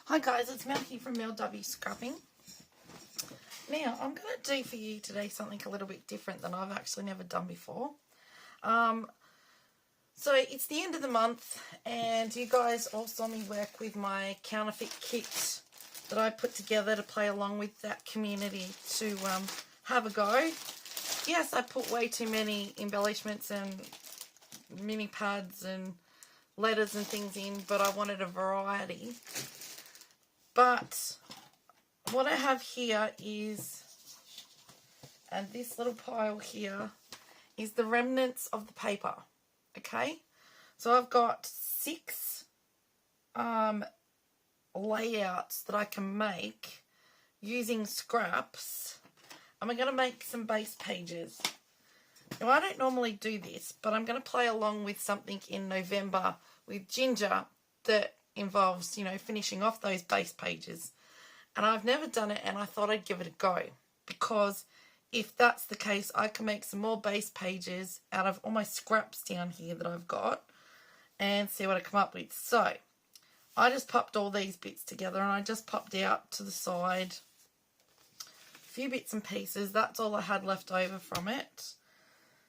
Hi guys, it's Mel here from Mel W Scrapping. Now, I'm going to do for you today something a little bit different than I've actually never done before. So it's the end of the month and you guys all saw me work with my counterfeit kit that I put together to play along with that community to have a go. Yes, I put way too many embellishments and mini pads and letters and things in, but I wanted a variety. But what I have here is, and this little pile here, is the remnants of the paper, okay? So I've got 6 layouts that I can make using scraps, and we're going to make some base pages. Now, I don't normally do this, but I'm going to play along with something in November with Ginger that involves, you know, finishing off those base pages. And I've never done it, and I thought I'd give it a go, because if that's the case, I can make some more base pages out of all my scraps down here that I've got and see what I come up with. So I just popped all these bits together, and I just popped out to the side a few bits and pieces. That's all I had left over from it.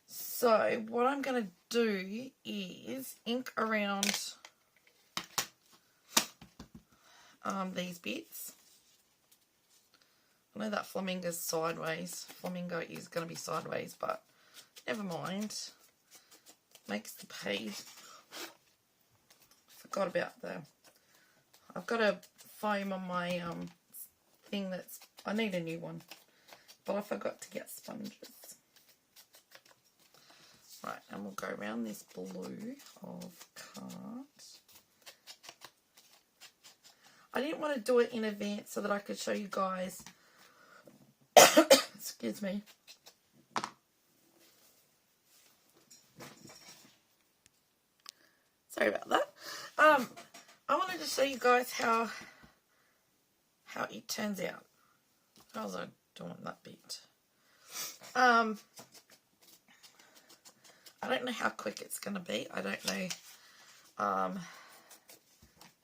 So what I'm going to do is ink around these bits. I know that flamingo's sideways. Flamingo is going to be sideways, but never mind. Makes the page. Forgot about I've got a foam on my thing that's, I need a new one, but I forgot to get sponges. Right, and we'll go around this blue of card. I didn't want to do it in advance so that I could show you guys, excuse me, sorry about that. I wanted to show you guys how it turns out. How's I doing that bit? I don't know how quick it's going to be. I don't know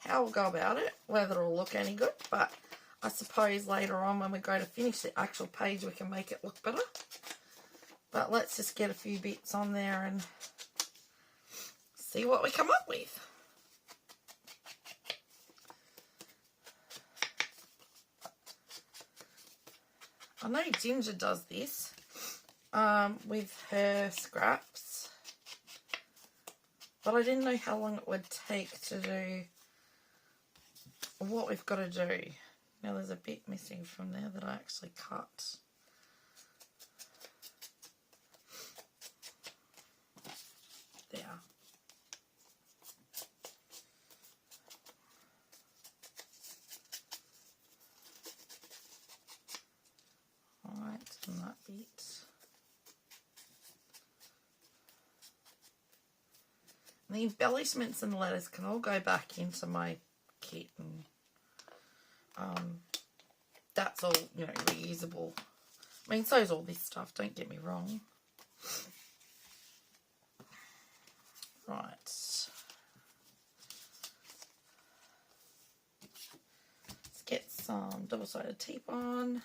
how we'll go about it, whether it'll look any good, but I suppose later on when we go to finish the actual page we can make it look better. But let's just get a few bits on there and see what we come up with. I know Ginger does this with her scraps, but I didn't know how long it would take to do what we've got to do. Now there's a bit missing from there that I actually cut. There. Alright, and that bit. And the embellishments and letters can all go back into my kit, and that's all, you know, reusable. I mean, so is all this stuff, don't get me wrong. Right. Let's get some double-sided tape on.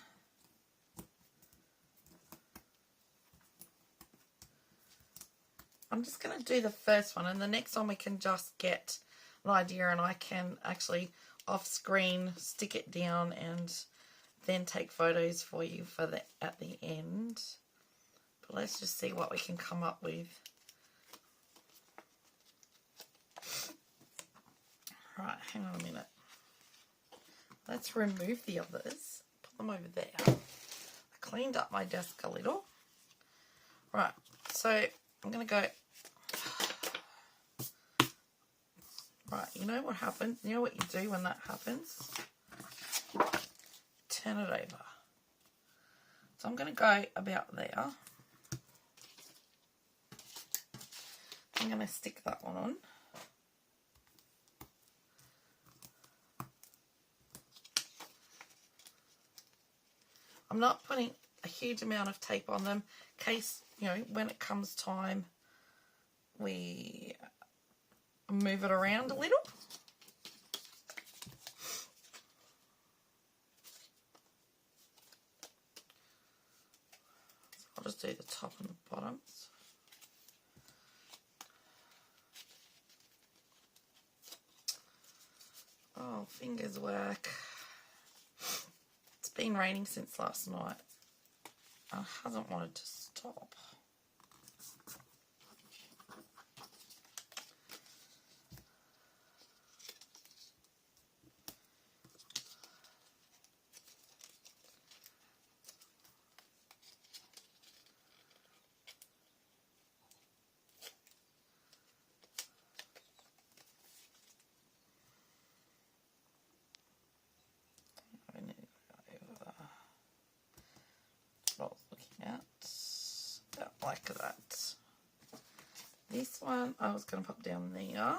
I'm just going to do the first one, and the next one we can just get an idea, and I can actually off screen stick it down and then take photos for you for the at the end. But let's just see what we can come up with. Right, hang on a minute. Let's remove the others, put them over there. I cleaned up my desk a little. Right, so I'm going to go. Right, you know what happens? You know what you do when that happens? Turn it over. So I'm going to go about there. I'm going to stick that one on. I'm not putting a huge amount of tape on them in case, you know, when it comes time we move it around a little. I'll just do the top and the bottoms. Oh, fingers work. It's been raining since last night. It hasn't wanted to stop. What I was looking at, about like that. This one I was going to pop down there.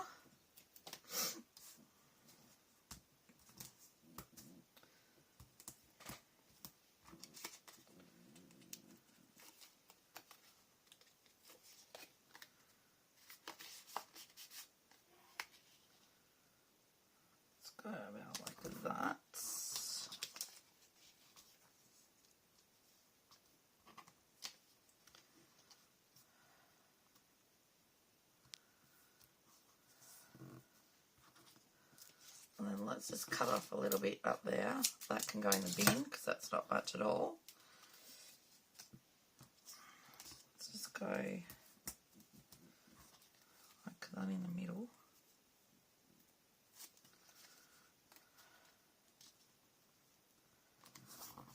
Let's go about like that. And then let's just cut off a little bit up there. That can go in the bin because that's not much at all. Let's just go like that in the middle.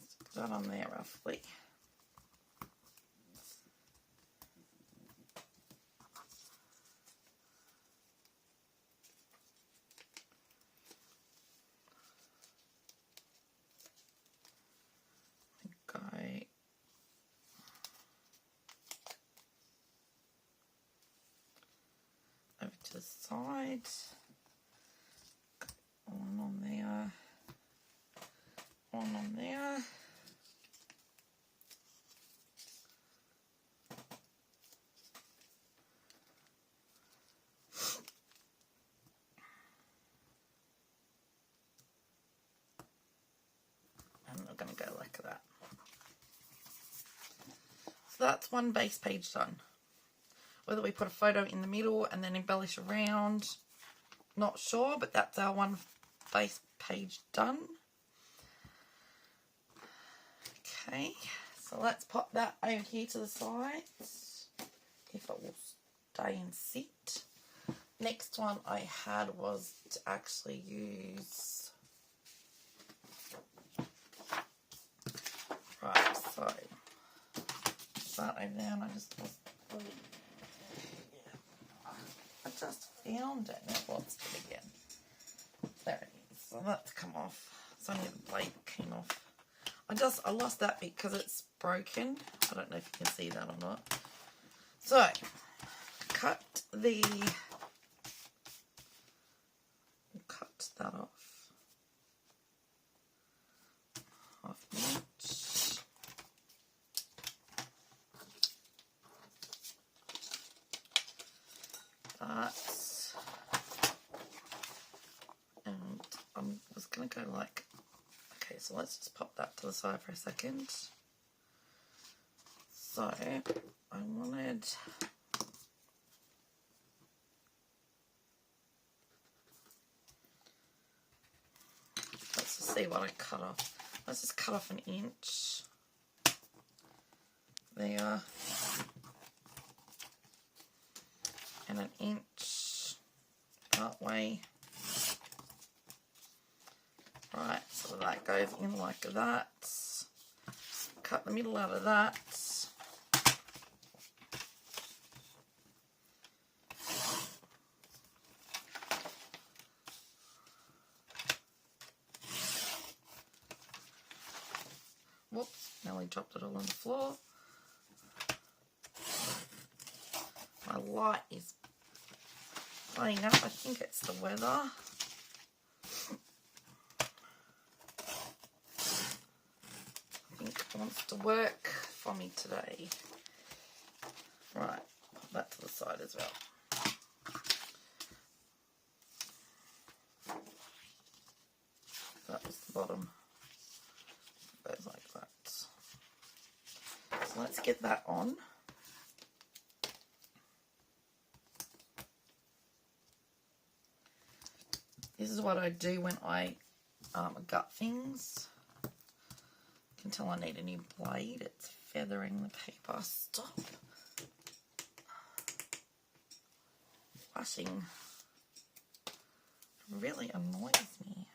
Stick that on there roughly. Over to the side, one on there, one on there. And we're going to go like that. So that's one base page done. Whether we put a photo in the middle and then embellish around, not sure, but that's our one base page done. Okay, so let's pop that over here to the sides, if it will stay and sit. Next one I had was to actually use, right, so that over there, and I just found it. Now I've lost it again. There it is. So that's come off. It's only the blade came off. I lost that bit because it's broken. I don't know if you can see that or not. So cut that off. Half an inch. And I was going to go like, okay, so let's just pop that to the side for a second. So I wanted, let's just see what I cut off. Let's just cut off an inch there. And an inch that way. Right, so that goes in like that. Cut the middle out of that. Whoops, nearly dropped it all on the floor. My light is playing up. I think it's the weather. I think it wants to work for me today. Right, put that to the side as well. That was the bottom. Goes like that. So let's get that on. This is what I do when I gut things. You can tell I need a new blade. It's feathering the paper. Stop. Washing really annoys me.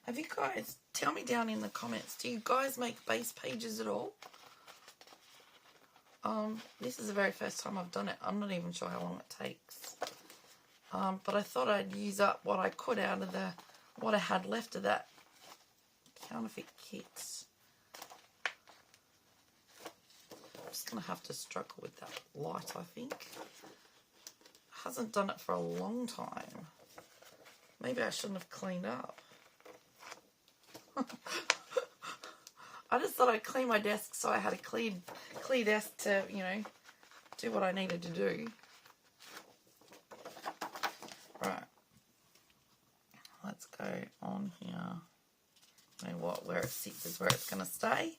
Have you guys, tell me down in the comments, do you guys make base pages at all? This is the very first time I've done it. I'm not even sure how long it takes. But I thought I'd use up what I could out of what I had left of that counterfeit kit. I'm just going to have to struggle with that light, I think. Hasn't done it for a long time. Maybe I shouldn't have cleaned up. I just thought I'd clean my desk so I had a clear desk to, you know, do what I needed to do. Right. Let's go on here. You know what? Where it sits is where it's going to stay.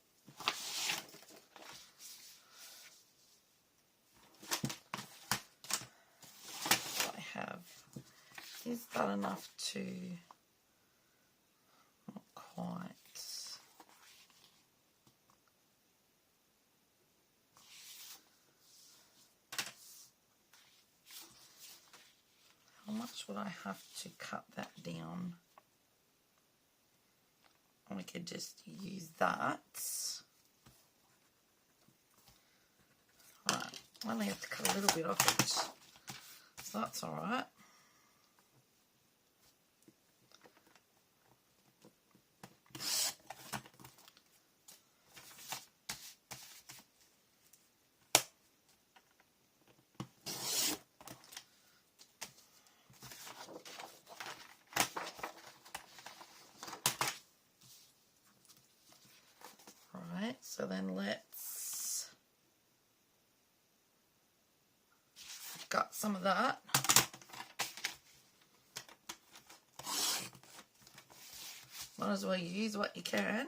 What I have. Is that enough to... Quite. How much would I have to cut that down? We could just use that. Right, I only have to cut a little bit off it, so that's all right. So then let's gut some of that. Might as well use what you can.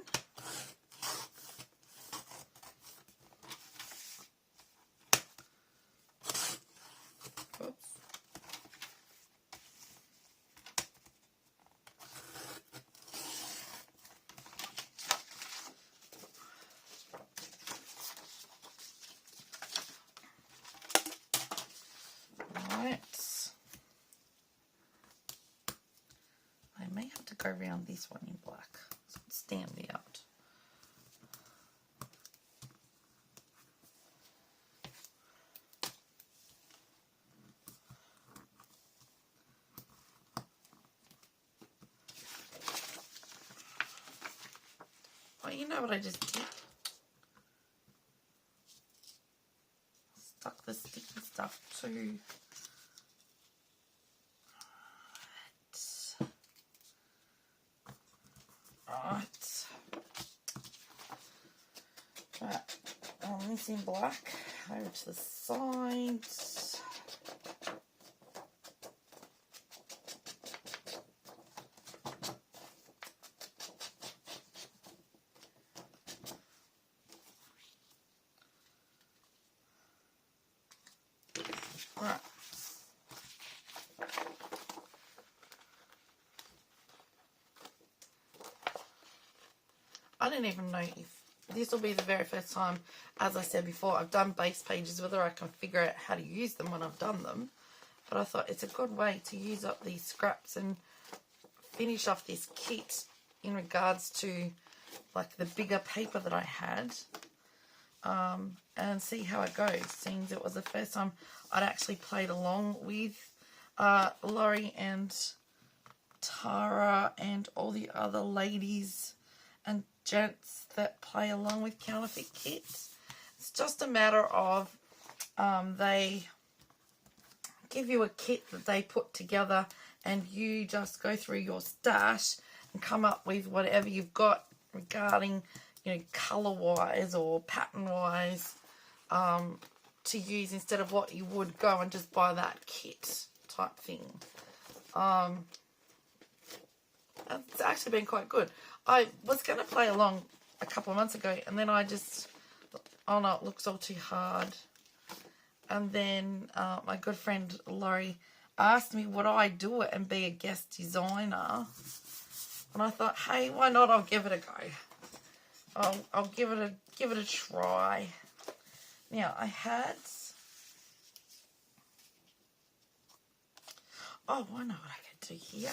Go around this one in black so it stands out. Oh, you know what I just did? Stuck the sticky stuff too. This in black over to the sides. Right. I don't even know if this will be the very first time, as I said before, I've done base pages, whether I can figure out how to use them when I've done them. But I thought it's a good way to use up these scraps and finish off this kit in regards to like the bigger paper that I had, and see how it goes, since it was the first time I'd actually played along with Laurie and Tara and all the other ladies and gents that play along with counterfeit kits. It's just a matter of they give you a kit that they put together and you just go through your stash and come up with whatever you've got regarding, you know, colour-wise or pattern-wise to use instead of what you would go and just buy that kit type thing. It's actually been quite good. I was going to play along a couple of months ago, and then I just, oh no, it looks all too hard. And then my good friend Laurie asked me would I do it and be a guest designer, and I thought, hey, why not? I'll give it a go. I'll give it a try. Now I had, oh, I know what I could do here.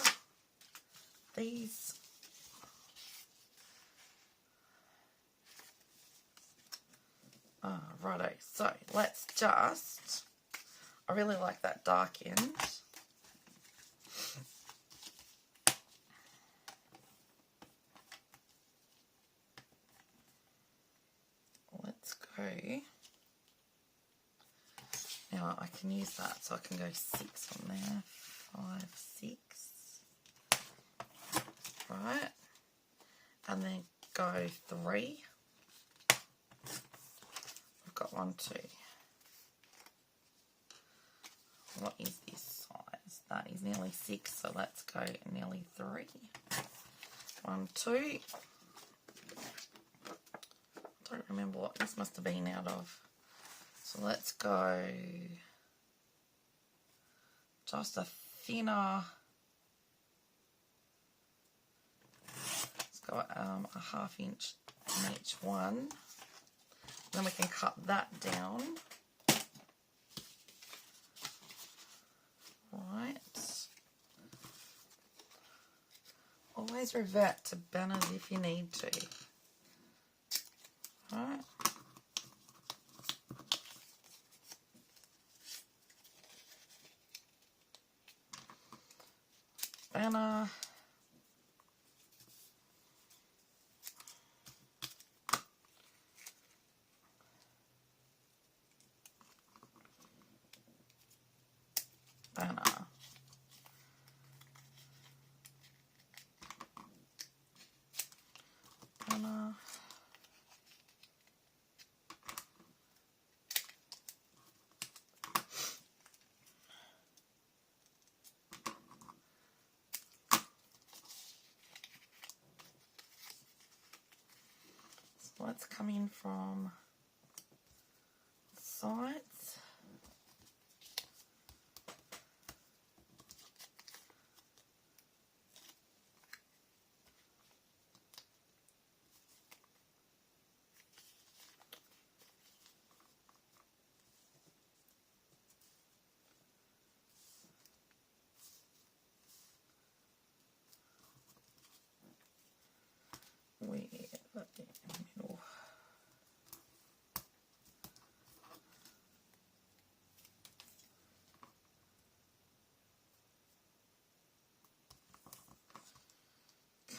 These. Righto, so let's just, I really like that dark end. Let's go, now I can use that, so I can go 6 on there, 5, 6, right, and then go 3. Got 1, 2. What is this size? That is nearly 6, so let's go nearly 3. 1, 2. I don't remember what this must have been out of. So let's go just a thinner. Let's go a 1/2 inch in each one. Then we can cut that down. Right. Always revert to banners if you need to. Right. Banner. Banner. Banner. So let's come in from the sides.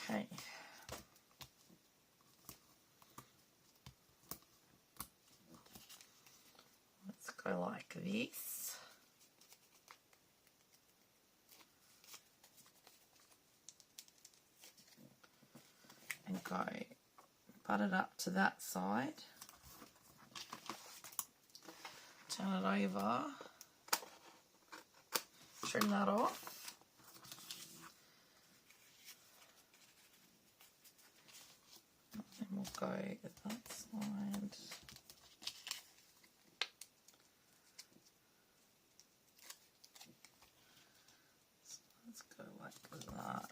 Okay. Let's go like this. And go butt it up to that side. Turn it over. Trim that off. And we'll go at that side. So let's go like that.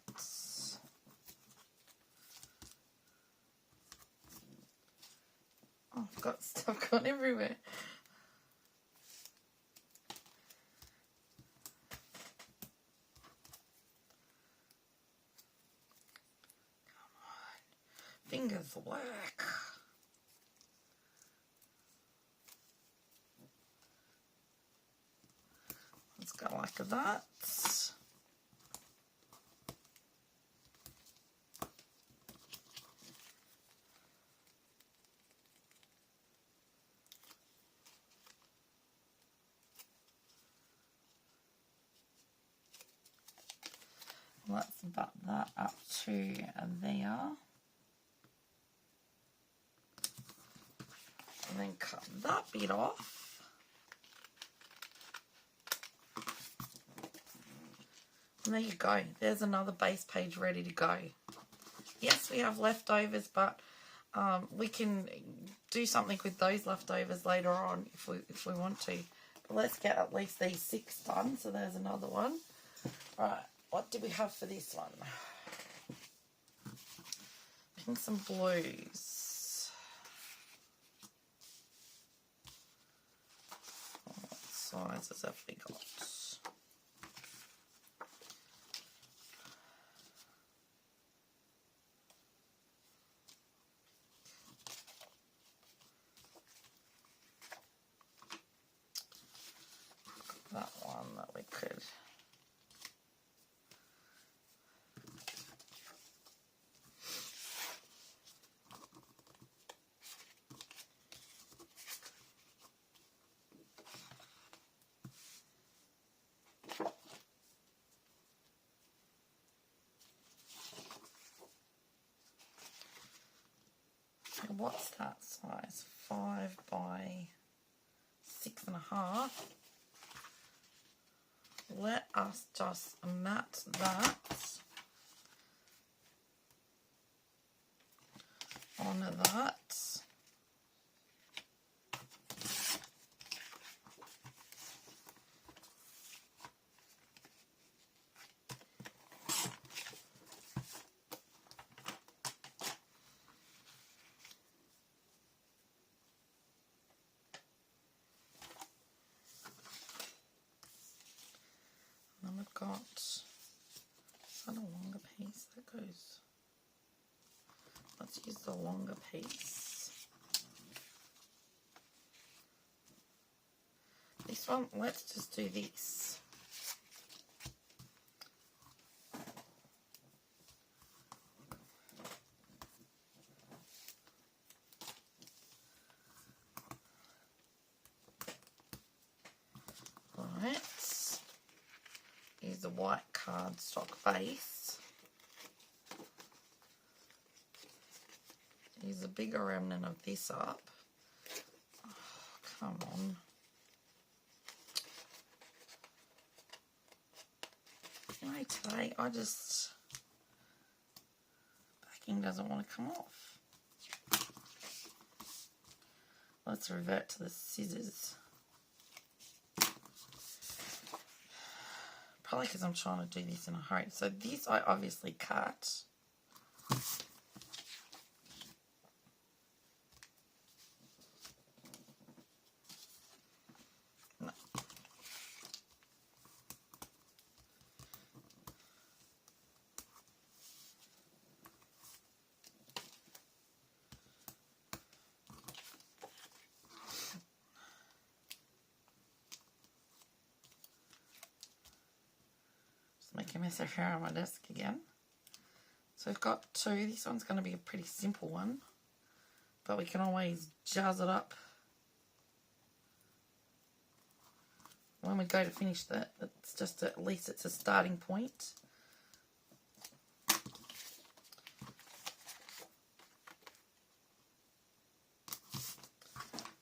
Oh, I've got stuff gone everywhere. Fingers work. Let's go like that. Let's butt that up to there. And then cut that bit off. And there you go. There's another base page ready to go. Yes, we have leftovers, but we can do something with those leftovers later on if we want to. But let's get at least these 6 done. So there's another one. Right, what do we have for this one? Pinks and blues. What sizes have we got? That one that we could. What's that size? 5 by 6.5. Let us just mat that on that. And then we've got, is that a longer piece that goes? Let's use the longer piece. This one, let's just do this. Right. Use the white cardstock base. Use a bigger remnant of this up. Oh, come on. Anyway, today backing doesn't want to come off. Let's revert to the scissors. Probably because I'm trying to do this in a hurry. So this I obviously cut. No. Make a mess of hair on my desk again. So we've got 2. This one's going to be a pretty simple one, but we can always jazz it up when we go to finish that. It's just at least it's a starting point.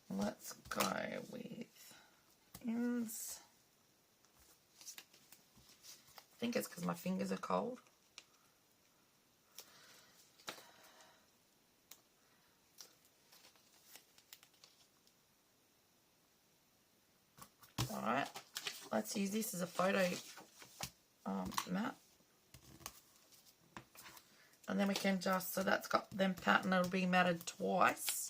Let's go with ends. I think it's because my fingers are cold. Alright, let's use this as a photo mat. And then we can just, so that's got them pattern, it'll be matted twice.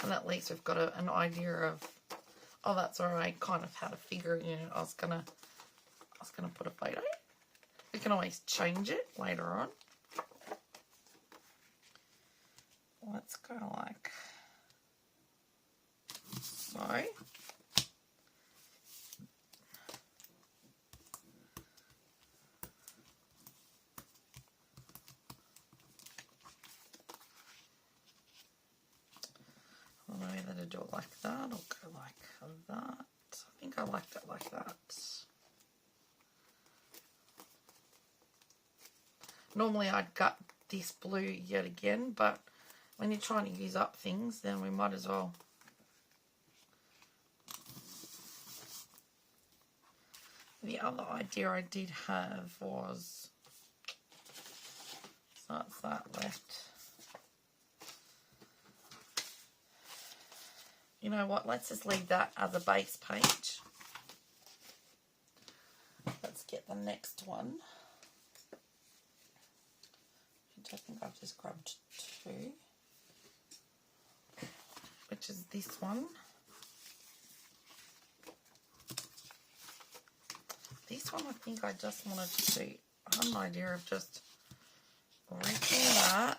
And at least we've got an idea of, oh, that's where I kind of had a figure, you know, I was gonna put a photo. We can always change it later on. Let's go like so. Either to do it like that or go like that. I think I liked it like that. Normally I'd gut this blue yet again, but when you're trying to use up things, then we might as well. The other idea I did have was, so that's that left. You know what, let's just leave that as a base page. Let's get the next one, which I think I've just grabbed two, which is this one. This one I think I just wanted to, I had an idea of just ripping that.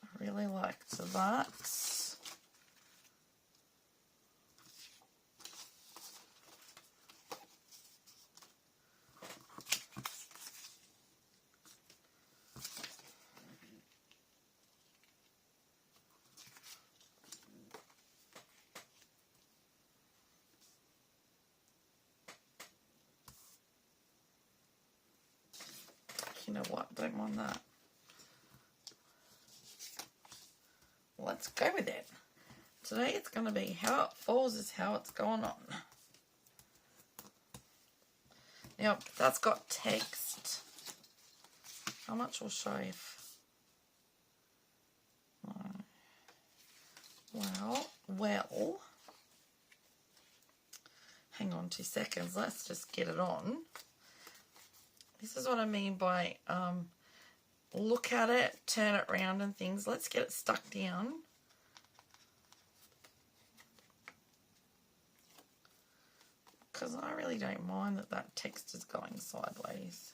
I really liked that. You know what, don't mind that. Let's go with it. Today it's going to be how it falls is how it's going on. Now, that's got text. How much will show if... Well, hang on 2 seconds. Let's just get it on. This is what I mean by look at it, turn it around and things. Let's get it stuck down. Because I really don't mind that that text is going sideways.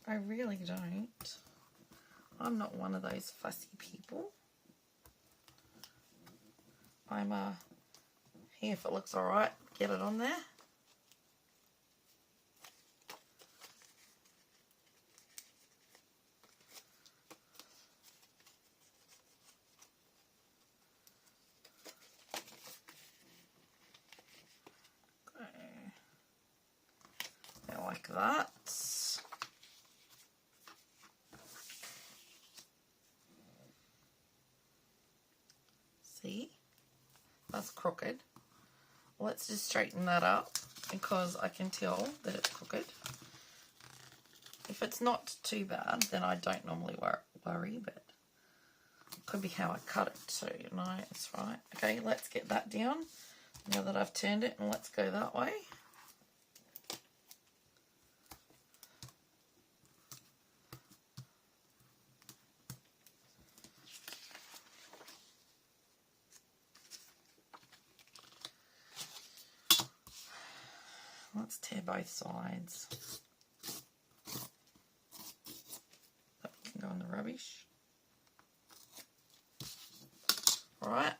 I really don't. I'm not one of those fussy people. I'm here if it looks alright, get it on there. Okay. Like that. See? That's crooked. Let's just straighten that up because I can tell that it's crooked. If it's not too bad, then I don't normally worry, but it could be how I cut it too. No, it's right. Okay, let's get that down now that I've turned it, and let's go that way. Let's tear both sides. That can go in the rubbish. Alright.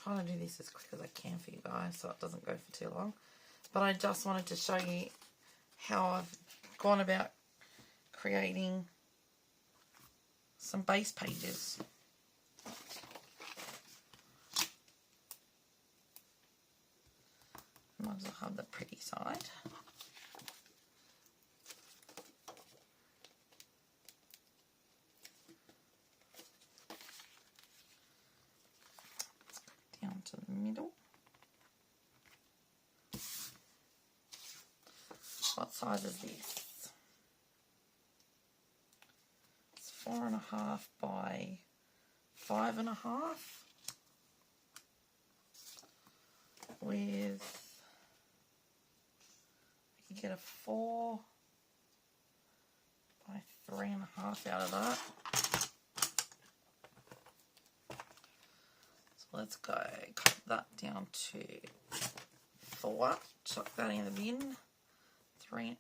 Trying to do this as quick as I can for you guys so it doesn't go for too long. But I just wanted to show you how I've gone about creating some base pages. Might as well have the pretty side. Let's go down to the middle. What size is this? It's 4.5 by 5.5 with, you get a 4 by 3.5 out of that. So let's go cut that down to 4. Chuck that in the bin. 3.5.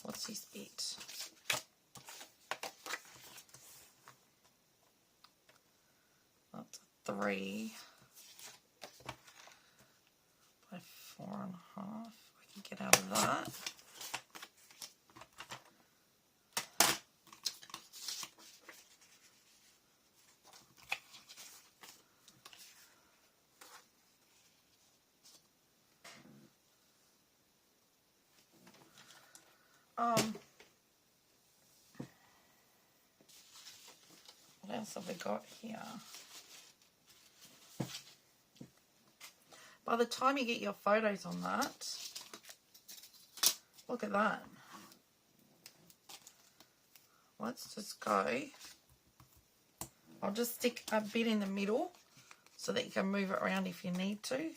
What's this bit? That's a 3. that. What else have we got here? By the time you get your photos on that, look at that. Let's just go. I'll just stick a bit in the middle so that you can move it around if you need to.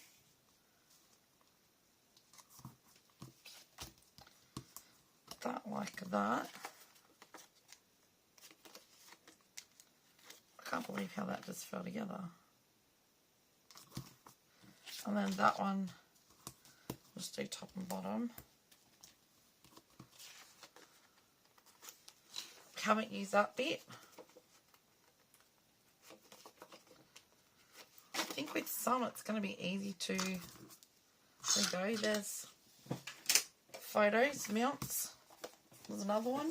That like that. I can't believe how that just fell together. And then that one, just do top and bottom. Haven't used that bit. I think with some it's going to be easy to, there we go, there's photos, mounts. There's another one.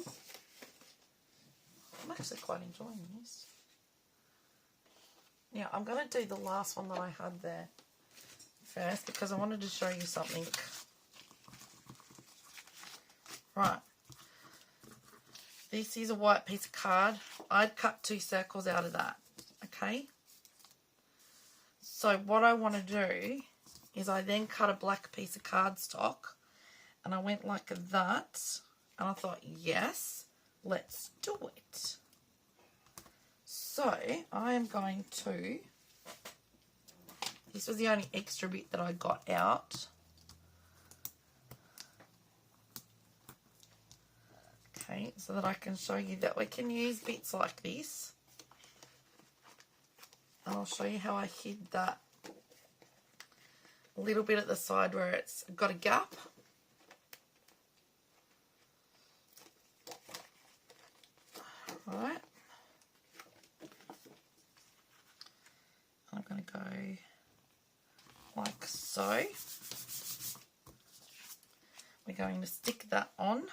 I'm actually quite enjoying this. Yeah, I'm going to do the last one that I had there first because I wanted to show you something. Right. This is a white piece of card. I'd cut 2 circles out of that. Okay. So what I want to do is I then cut a black piece of cardstock and I went like that. And I thought, yes, let's do it. So I am going to, this was the only extra bit that I got out. Okay, so that I can show you that we can use bits like this. And I'll show you how I hid that little bit at the side where it's got a gap. Right. I'm going to go like so. We're going to stick that on.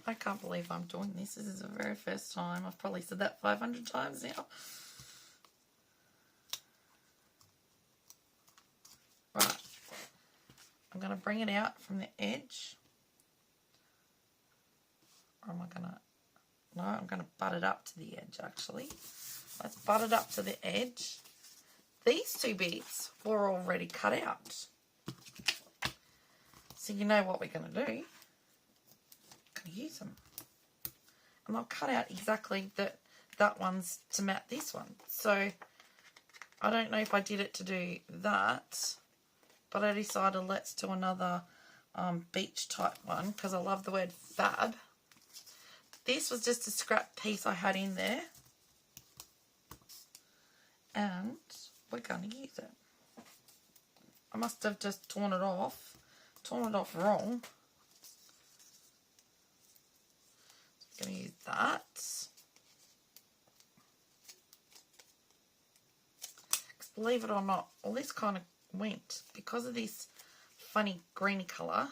I can't believe I'm doing this. This is the very first time. I've probably said that 500 times now. Right. I'm going to bring it out from the edge. Or am I going to... No, I'm going to butt it up to the edge, actually. Let's butt it up to the edge. These 2 bits were already cut out. So you know what we're going to do. Use them, and I'll cut out exactly that one's to match this one. So I don't know if I did it to do that, but I decided let's do another beach type one because I love the word fab. This was just a scrap piece I had in there, and we're going to use it. I must have just torn it off wrong. Going to use that. Believe it or not, all this kind of went because of this funny greeny colour.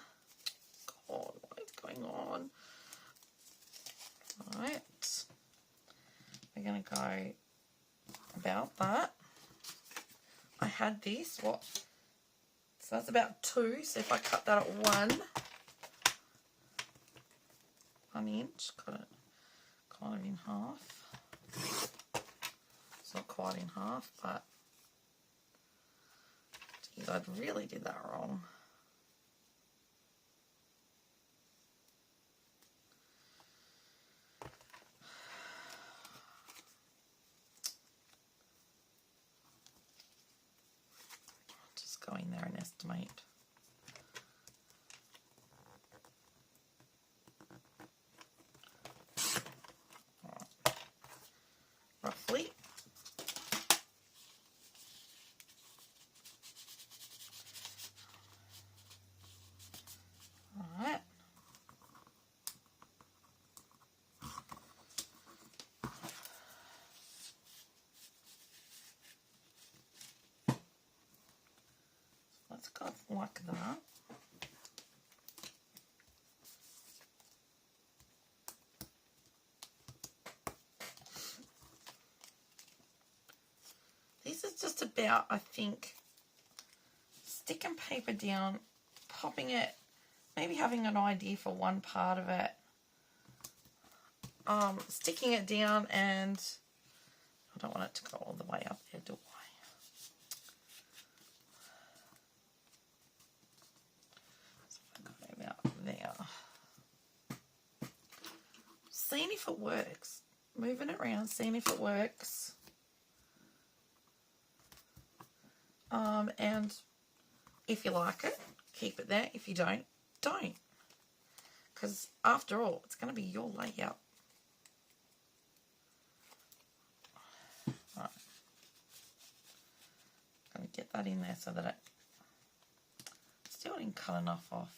God, what is going on? Right. We're going to go about that. I had this, so that's about 2. So if I cut that at 1 inch, cut it kind of in half. It's not quite in half, but geez, I really did that wrong. Just go in there and estimate. Roughly. like that. This is just about, I think, sticking paper down, popping it, maybe having an idea for one part of it, sticking it down, and I don't want it to go all the way up there, do I? So if I go about there. Seeing if it works. Moving it around, seeing if it works. And if you like it, keep it there. If you don't, don't. Because after all, it's going to be your layout. Right. Going to get that in there so that it still didn't cut enough off.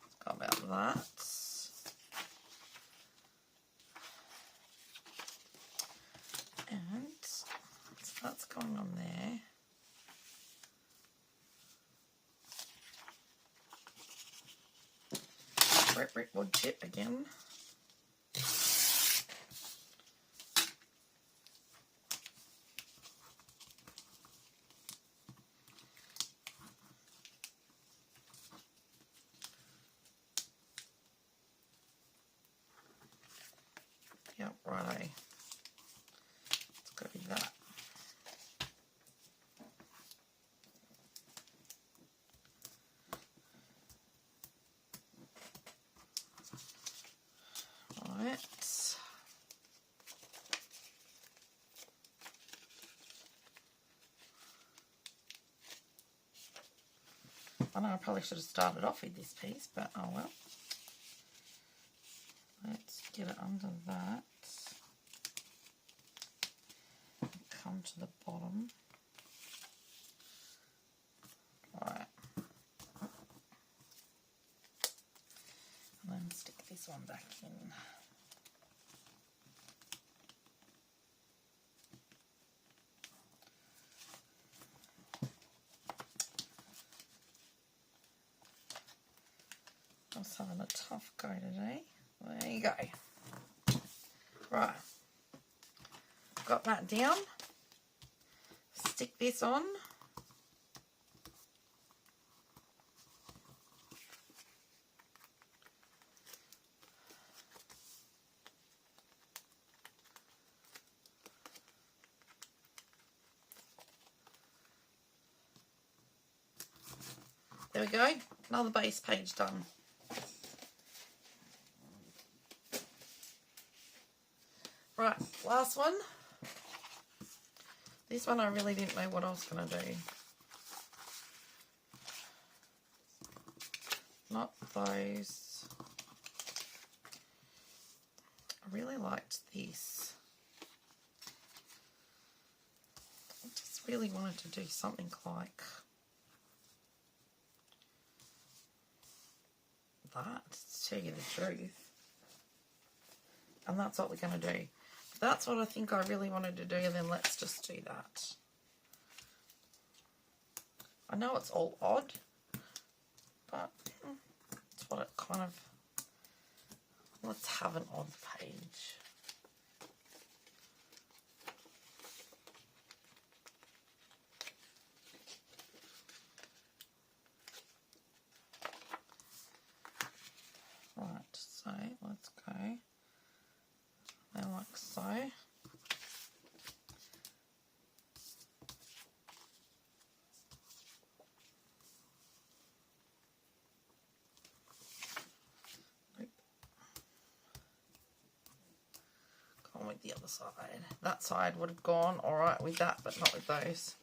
Let's go about that. And so that's going on there. Brick wood chip again. Yep, righto. It's got to be that. Right. I know I probably should have started off with this piece, but oh well. Let's get it under that. And come to the bottom. Alright. And then stick this one back in. I was having a tough go today. There you go. Right. Got that down. Stick this on. There we go. Another base page done. Right, last one. This one I really didn't know what I was going to do. Not those. I really liked this. I just really wanted to do something like that, to tell you the truth. And that's what we're going to do. If that's what I think I really wanted to do, then let's just do that. I know it's all odd, but it's what it kind of... Let's have an odd page. Right, so let's go there like so. Nope. Go on with the other side. That side would have gone alright with that, but not with those.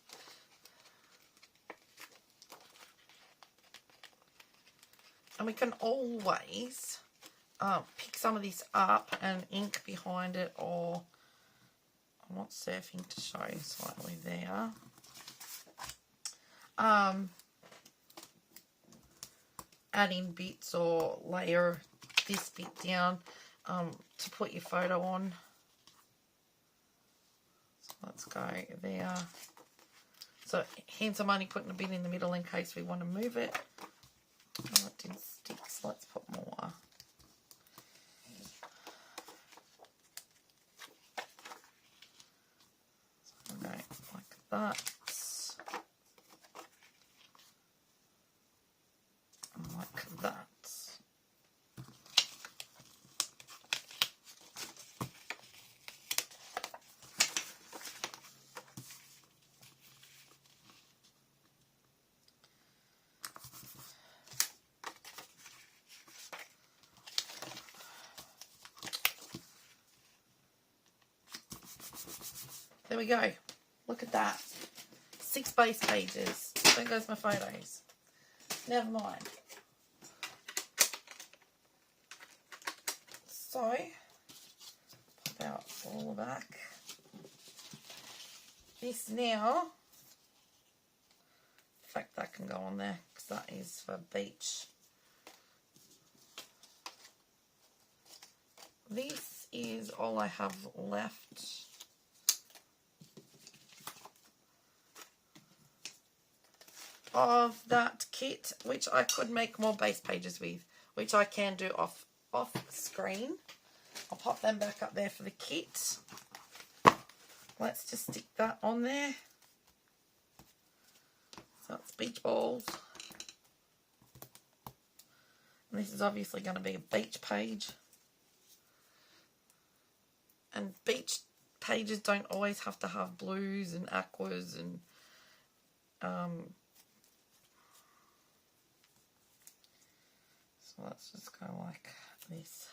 And we can always pick some of this up and ink behind it, or I want surfing to show slightly there. Add in bits or layer this bit down to put your photo on. let's go there. So hence I'm only putting a bit in the middle in case we want to move it. Oh, it didn't stick, so let's put more. So go like that. And like that. There we go. Look at that. 6 base pages. There goes my photos. Never mind. So, pop out all the back. This now, in fact that can go on there because that is for beach. This is all I have left. Of that kit, which I could make more base pages with, which I can do off screen. I'll pop them back up there for the kit. Let's just stick that on there. So it's beach balls. And this is obviously going to be a beach page. And beach pages don't always have to have blues and aquas and so let's just go like this.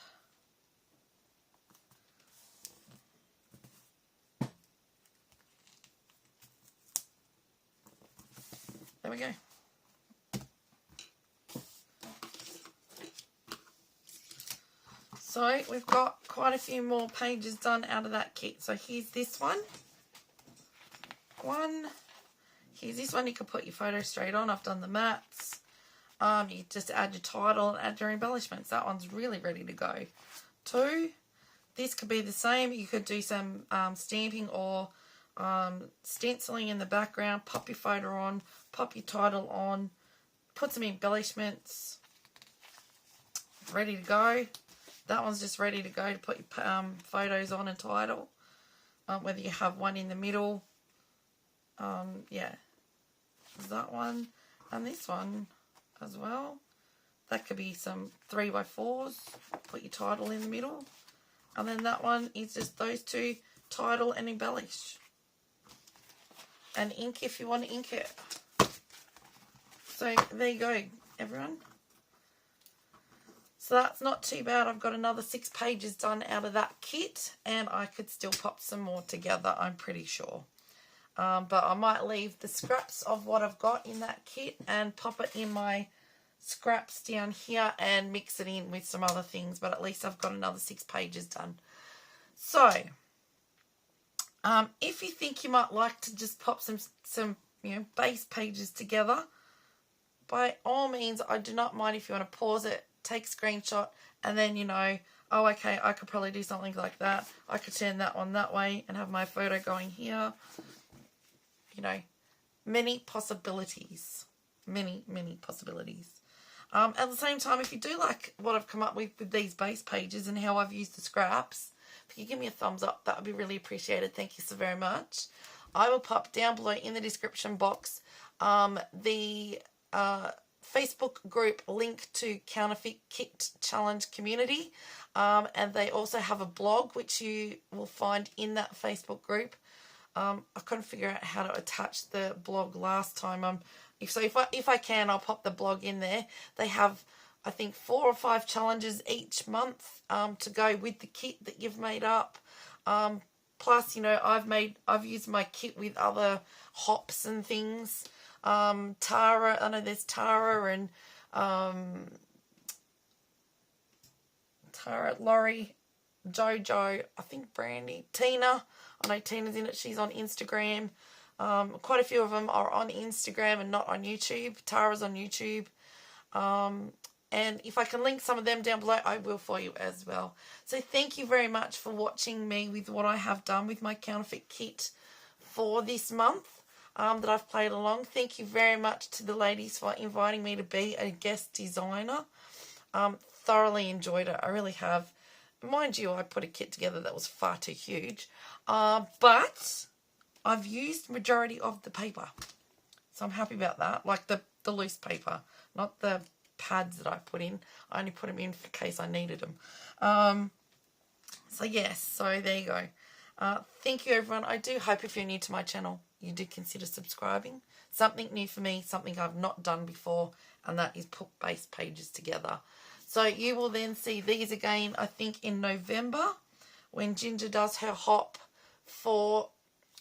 There we go. So we've got quite a few more pages done out of that kit. So here's this one. Here's this one. You can put your photo straight on. I've done the mats. You just add your title and add your embellishments. That one's really ready to go. 2, this could be the same. You could do some stamping or stenciling in the background. Pop your photo on, pop your title on, put some embellishments. Ready to go. That one's just ready to go to put your photos on and title. Whether you have one in the middle. Yeah. There's that one. And this one as well. That could be some 3x4s. Put your title in the middle. And then that one is just those 2, title and embellish. And ink if you want to ink it. So there you go, everyone. So that's not too bad. I've got another 6 pages done out of that kit. And I could still pop some more together, I'm pretty sure. But I might leave the scraps of what I've got in that kit and pop it in my scraps down here and mix it in with some other things. But at least I've got another 6 pages done. So, if you think you might like to just pop some base pages together, by all means, I do not mind if you want to pause it, take a screenshot, and then, oh, okay, I could probably do something like that. I could turn that one that way and have my photo going here. Many possibilities. Many, many possibilities. At the same time, if you do like what I've come up with these base pages and how I've used the scraps, if you give me a thumbs up, that would be really appreciated. Thank you so very much. I will pop down below in the description box the Facebook group link to Counterfeit Kit Challenge community. And they also have a blog, which you will find in that Facebook group. I couldn't figure out how to attach the blog last time. If I can, I'll pop the blog in there. They have, I think, 4 or 5 challenges each month to go with the kit that you've made up. Plus, I've used my kit with other hops and things. Tara, I know there's Tara and Tara, Laurie, Jojo, I think Brandy, Tina. I know Tina's in it. She's on Instagram. Quite a few of them are on Instagram and not on YouTube. Tara's on YouTube. And if I can link some of them down below, I will for you as well. So thank you very much for watching me with what I have done with my counterfeit kit for this month that I've played along. Thank you very much to the ladies for inviting me to be a guest designer. Thoroughly enjoyed it. I really have. Mind you, I put a kit together that was far too huge. But I've used majority of the paper. So I'm happy about that. Like the loose paper, not the pads that I put in. I only put them in for case I needed them. So yes, so there you go. Thank you everyone. I do hope if you're new to my channel, you do consider subscribing. Something new for me, something I've not done before, and that is put base pages together. So you will then see these again, I think in November, when Ginger does her hop for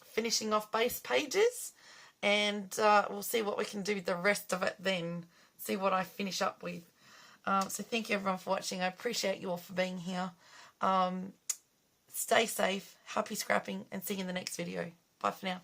finishing off base pages. And we'll see what we can do with the rest of it then. See what I finish up with. So thank you everyone for watching. I appreciate you all for being here. Stay safe, happy scrapping, and see you in the next video. Bye for now.